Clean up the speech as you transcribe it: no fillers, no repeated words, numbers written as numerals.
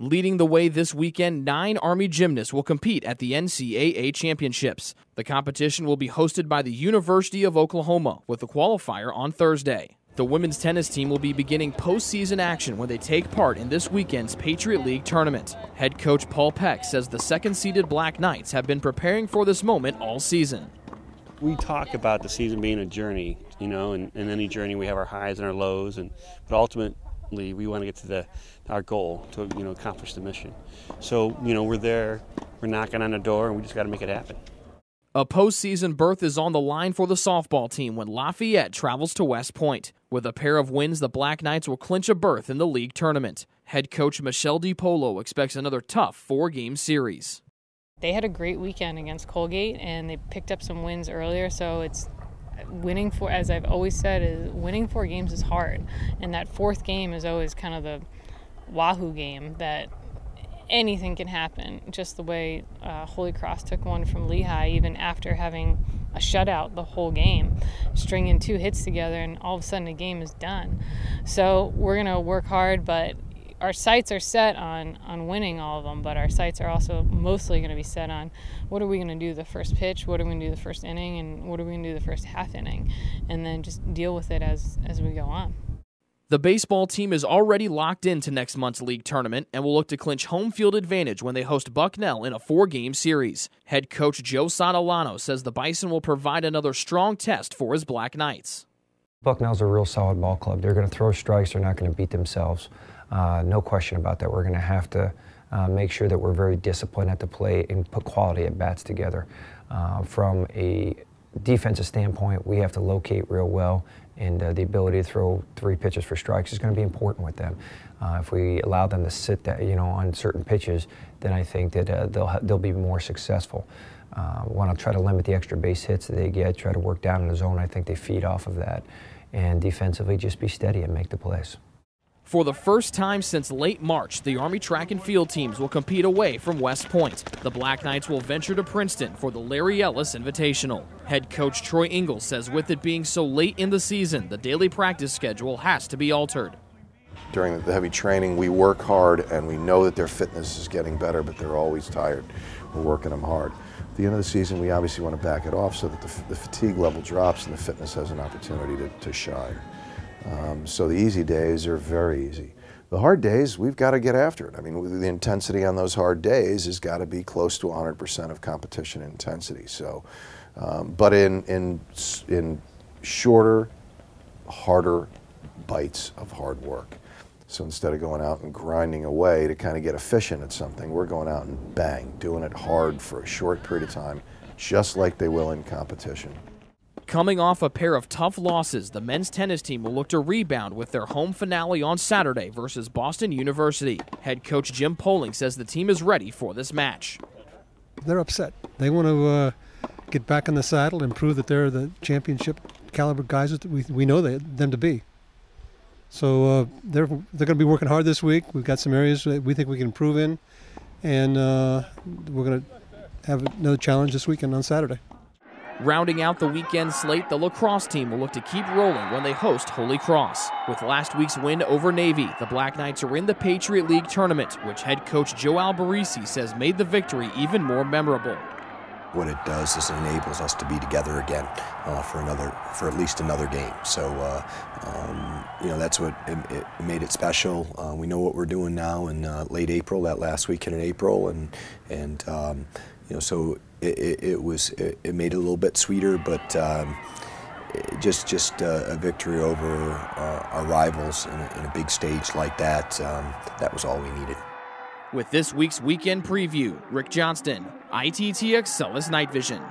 Leading the way this weekend, 9 Army gymnasts will compete at the NCAA Championships. The competition will be hosted by the University of Oklahoma, with a qualifier on Thursday. The women's tennis team will be beginning postseason action when they take part in this weekend's Patriot League tournament. Head coach Paul Peck says the second-seeded Black Knights have been preparing for this moment all season. We talk about the season being a journey, and in any journey we have our highs and our lows, but ultimately we want to get to our goal to accomplish the mission. So we're there, we're knocking on the door, and we just got to make it happen. A postseason berth is on the line for the softball team when Lafayette travels to West Point. With a pair of wins, the Black Knights will clinch a berth in the league tournament. Head coach Michelle DiPolo expects another tough 4-game series. They had a great weekend against Colgate, and they picked up some wins earlier, so it's winning as I've always said, is winning 4 games is hard. And that 4th game is always kind of the wahoo game that anything can happen, just the way Holy Cross took one from Lehigh even after having a shutout the whole game, stringing 2 hits together, and all of a sudden the game is done. So we're going to work hard, but our sights are set on winning all of them, but our sights are also mostly going to be set on what are we going to do the first pitch, what are we going to do the first inning, and what are we going to do the first half inning, and then just deal with it as we go on. The baseball team is already locked into next month's league tournament and will look to clinch home field advantage when they host Bucknell in a 4-game series. Head coach Joe Sottolano says the Bison will provide another strong test for his Black Knights. Bucknell's a real solid ball club. They're going to throw strikes. They're not going to beat themselves. No question about that. We're going to have to make sure that we're very disciplined at the plate and put quality at bats together. From a defensive standpoint, we have to locate real well, and the ability to throw 3 pitches for strikes is going to be important with them. If we allow them to sit that, on certain pitches, then I think that they'll be more successful. Want to try to limit the extra base hits that they get, try to work down in the zone. I think they feed off of that, and defensively just be steady and make the plays. For the first time since late March, the Army track and field teams will compete away from West Point. The Black Knights will venture to Princeton for the Larry Ellis Invitational. Head coach Troy Engle says with it being so late in the season, the daily practice schedule has to be altered. During the heavy training, we work hard, and we know that their fitness is getting better, but they're always tired. We're working them hard. At the end of the season, we obviously want to back it off so that the fatigue level drops and the fitness has an opportunity to shine. So the easy days are very easy. The hard days, we've got to get after it. I mean, the intensity on those hard days has got to be close to 100% of competition intensity. So, but in shorter, harder bites of hard work. So instead of going out and grinding away to kind of get efficient at something, we're going out and bang, doing it hard for a short period of time, just like they will in competition. Coming off a pair of tough losses, the men's tennis team will look to rebound with their home finale on Saturday versus Boston University. Head coach Jim Poling says the team is ready for this match. They're upset. They want to get back on the saddle and prove that they're the championship caliber guys that we know them to be. So they're going to be working hard this week. We've got some areas that we think we can improve in, and we're going to have another challenge this weekend on Saturday. Rounding out the weekend slate, the lacrosse team will look to keep rolling when they host Holy Cross. With last week's win over Navy, the Black Knights are in the Patriot League tournament, which head coach Joe Alberici says made the victory even more memorable. What it does is it enables us to be together again for at least another game. So, that's what it made it special. We know what we're doing now in late April, that last weekend in April, and so it made it a little bit sweeter, but just a victory over our rivals in a big stage like that. That was all we needed. With this week's weekend preview, Rick Johnston, ITTX Night Vision.